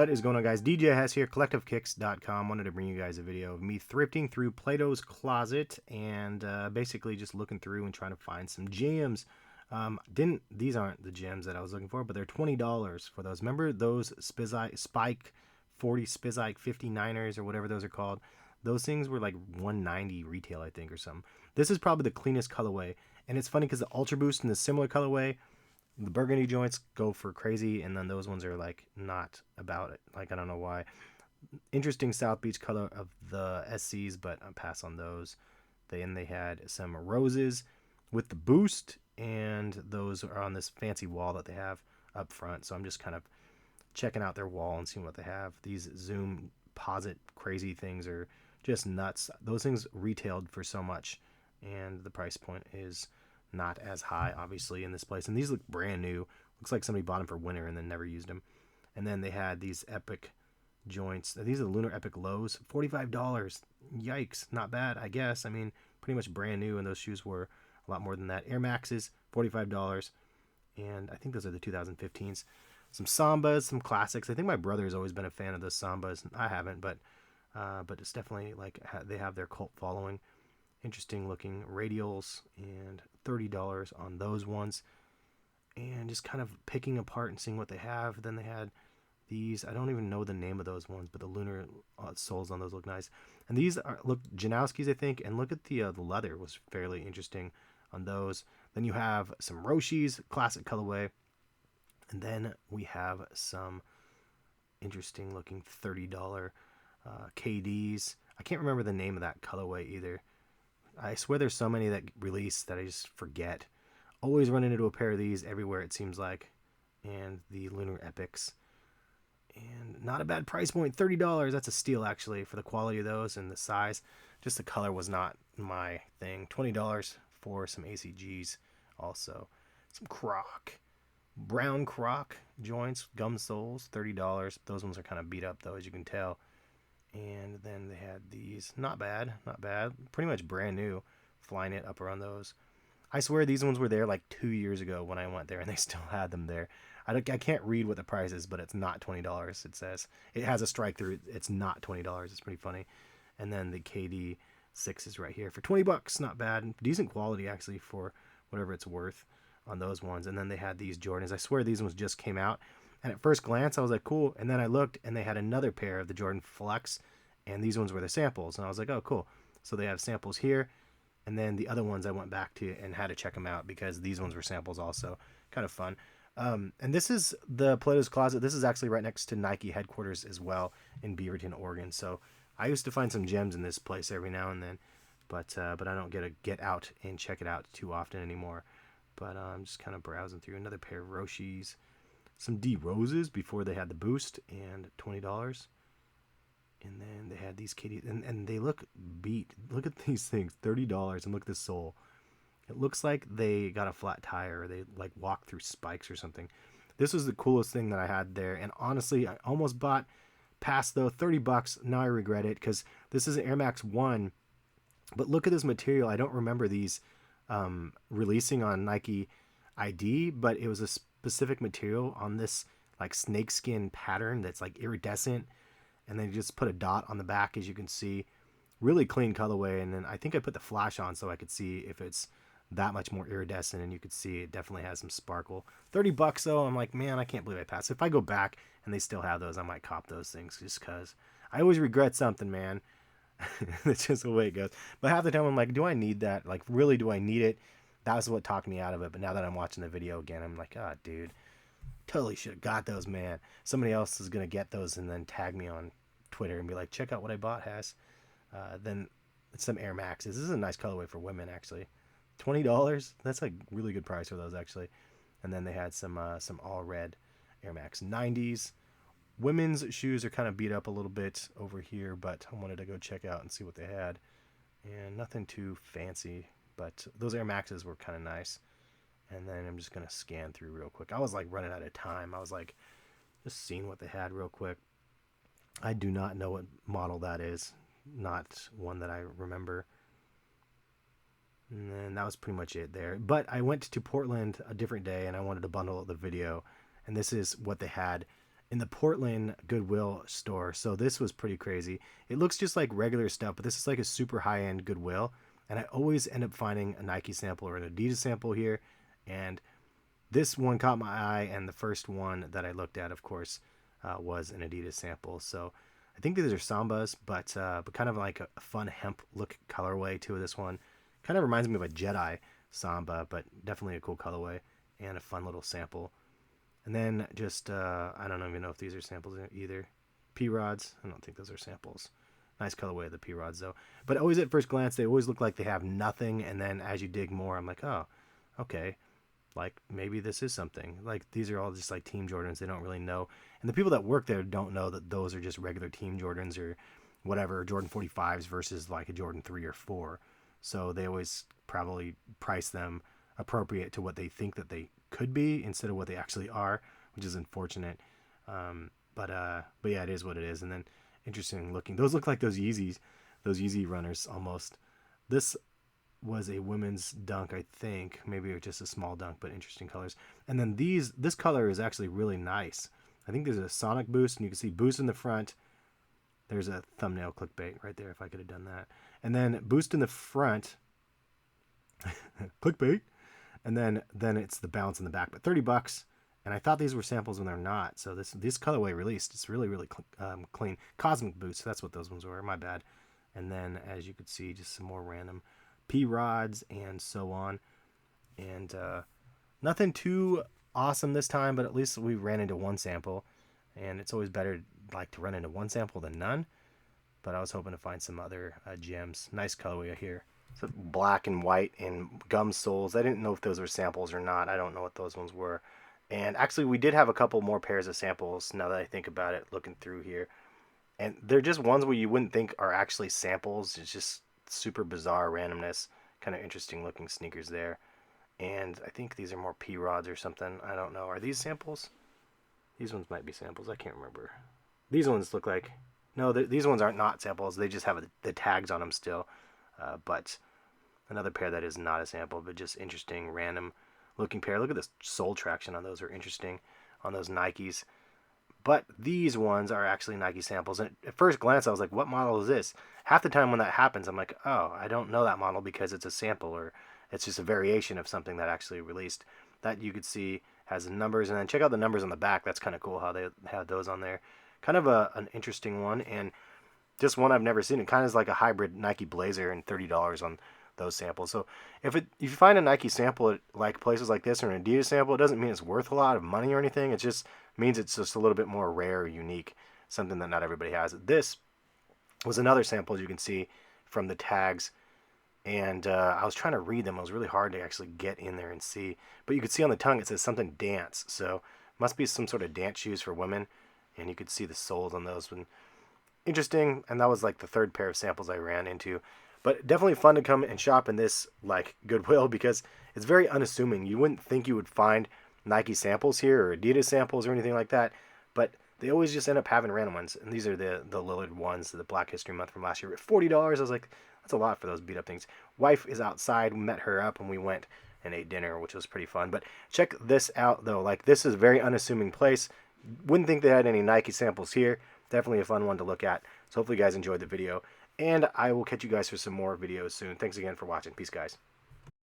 What is going on, guys? DJ Hess here, collectivekicks.com. Wanted to bring you guys a video of me thrifting through Plato's closet and basically just looking through and trying to find some gems. These aren't the gems that I was looking for, but they're $20 for those. Remember those Spike 40 Spizike 59ers or whatever those are called? Those things were like $190 retail, I think, or something. This is probably the cleanest colorway, and it's funny because the Ultra Boost in the similar colorway, the burgundy joints go for crazy, and then those ones are like not about it. Like, I don't know why. Interesting South Beach color of the SCs, but I'll pass on those. Then they had some roses with the boost, and those are on this fancy wall that they have up front. So I'm just kind of checking out their wall and seeing what they have. These zoom posit crazy things are just nuts. Those things retailed for so much, and the price point is not as high, obviously, in this place. And these look brand new. Looks like somebody bought them for winter and then never used them. And then they had these epic joints. These are the Lunar Epic Lows. $45. Yikes. Not bad, I guess. I mean, pretty much brand new, and those shoes were a lot more than that. Air Maxes, $45. And I think those are the 2015s. Some Sambas, some classics. I think my brother has always been a fan of those Sambas. I haven't, but it's definitely like they have their cult following. Interesting looking radials, and $30 on those ones. And just kind of picking apart and seeing what they have. Then they had these, I don't even know the name of those ones, but the Lunar soles on those look nice. And these look Janowski's, I think. And look at the leather was fairly interesting on those. Then you have some Roshis, classic colorway. And then we have some interesting looking $30 KDs. I can't remember the name of that colorway either. I swear there's so many that release that I just forget. Always run into a pair of these everywhere, it seems like. And the Lunar Epics. And not a bad price point, $30. That's a steal, actually, for the quality of those and the size. Just the color was not my thing. $20 for some ACGs also. Some Croc. Brown Croc joints, gum soles, $30. Those ones are kind of beat up, though, as you can tell. And then they had these, not bad, pretty much brand new, flying it up around those. I swear these ones were there like 2 years ago when I went there, and they still had them there. I can't read what the price is, but it's not $20, it says. It has a strike through, it's not $20, it's pretty funny. And then the KD 6 is right here for $20, not bad. Decent quality, actually, for whatever it's worth on those ones. And then they had these Jordans. I swear these ones just came out. And at first glance, I was like, cool. And then I looked, and they had another pair of the Jordan Flex, and these ones were the samples. And I was like, oh, cool. So they have samples here. And then the other ones I went back to and had to check them out because these ones were samples also. Kind of fun. And this is the Plato's Closet. This is actually right next to Nike headquarters as well in Beaverton, Oregon. So I used to find some gems in this place every now and then. But I don't get out and check it out too often anymore. But I'm just kind of browsing through. Another pair of Roshis. Some D Roses before they had the boost, and $20. And then they had these kitties, and they look beat. Look at these things, $30, and look at the sole. It looks like they got a flat tire, or they like walked through spikes or something. This was the coolest thing that I had there, and honestly, I almost bought past though, $30. Now I regret it because this is an Air Max 1, but look at this material. I don't remember these releasing on Nike ID, but it was a specific material on this like snakeskin pattern that's like iridescent, and then you just put a dot on the back, as you can see. Really clean colorway. And then I think I put the flash on so I could see if it's that much more iridescent, and you could see it definitely has some sparkle. $30 though. I'm like, man, I can't believe I passed. If I go back and they still have those, I might cop those things, just because I always regret something, man. That's just the way it goes. But half the time I'm like, do I need that? Like, really, do I need it? That was what talked me out of it. But now that I'm watching the video again, I'm like, oh, dude, totally should have got those, man. Somebody else is going to get those and then tag me on Twitter and be like, check out what I bought, Hess. Then some Air Maxes. This is a nice colorway for women, actually. $20. That's a really good price for those, actually. And then they had some all red Air Max 90s. Women's shoes are kind of beat up a little bit over here, but I wanted to go check out and see what they had. And nothing too fancy, but those Air Maxes were kind of nice. And then I'm just going to scan through real quick. I was like running out of time. I was like just seeing what they had real quick. I do not know what model that is. Not one that I remember. And then that was pretty much it there. But I went to Portland a different day, and I wanted to bundle the video. And this is what they had in the Portland Goodwill store. So this was pretty crazy. It looks just like regular stuff, but this is like a super high-end Goodwill. And I always end up finding a Nike sample or an Adidas sample here. And this one caught my eye, and the first one that I looked at, of course, was an Adidas sample. So I think these are Sambas, but kind of like a fun hemp look colorway to this one. Kind of reminds me of a Jedi Samba, but definitely a cool colorway and a fun little sample. And then just, I don't even know if these are samples either. P-Rods, I don't think those are samples. Nice colorway of the P-Rods though. But always at first glance, they always look like they have nothing. And then as you dig more, I'm like, oh, okay. Like maybe this is something. Like these are all just like Team Jordans. They don't really know. And the people that work there don't know that those are just regular Team Jordans or whatever, Jordan 45s versus like a Jordan 3 or 4. So they always probably price them appropriate to what they think that they could be instead of what they actually are, which is unfortunate. But yeah, it is what it is. And then interesting looking. Those look like those Yeezy runners almost. This was a women's dunk, I think. Maybe just a small dunk, but interesting colors. And then this color is actually really nice. I think there's a Sonic boost, and you can see boost in the front. There's a thumbnail clickbait right there if I could have done that. And then boost in the front. Clickbait. And then it's the bounce in the back. But $30. And I thought these were samples when they're not. So this colorway released, it's really, really clean. Cosmic boost, that's what those ones were. My bad. And then, as you could see, just some more random P-Rods and so on. And nothing too awesome this time, but at least we ran into one sample. And it's always better like to run into one sample than none. But I was hoping to find some other gems. Nice colorway here. So black and white and gum soles. I didn't know if those were samples or not. I don't know what those ones were. And actually, we did have a couple more pairs of samples now that I think about it, looking through here. And they're just ones where you wouldn't think are actually samples. It's just super bizarre randomness. Kind of interesting looking sneakers there. And I think these are more P-Rods or something. I don't know. Are these samples? These ones might be samples. I can't remember. These ones look like... No, these ones aren't not samples. They just have the tags on them still. But another pair that is not a sample, but just interesting, random looking pair. Look at this sole traction on those. Are interesting on those Nikes. But these ones are actually Nike samples. And at first glance, I was like, what model is this? Half the time when that happens, I'm like, oh, I don't know that model because it's a sample or it's just a variation of something that actually released. That you could see has the numbers. And then check out the numbers on the back. That's kind of cool how they had those on there. Kind of an interesting one. And just one I've never seen. It kind of is like a hybrid Nike Blazer and $30 on those samples. So if you find a Nike sample at like places like this or an Adidas sample, it doesn't mean it's worth a lot of money or anything. It just means it's just a little bit more rare or unique, something that not everybody has. This was another sample, as you can see from the tags, and I was trying to read them. It was really hard to actually get in there and see, but you could see on the tongue it says something dance, so must be some sort of dance shoes for women, and you could see the soles on those. Interesting, and that was like the third pair of samples I ran into. But definitely fun to come and shop in this like Goodwill because it's very unassuming. You wouldn't think you would find Nike samples here or Adidas samples or anything like that, but they always just end up having random ones. And these are the Lillard ones, the Black History Month from last year. At $40, I was like, that's a lot for those beat up things. Wife is outside. We met her up and we went and ate dinner, which was pretty fun. But check this out though. Like this is a very unassuming place. Wouldn't think they had any Nike samples here. Definitely a fun one to look at. So hopefully you guys enjoyed the video. And I will catch you guys for some more videos soon. Thanks again for watching. Peace, guys.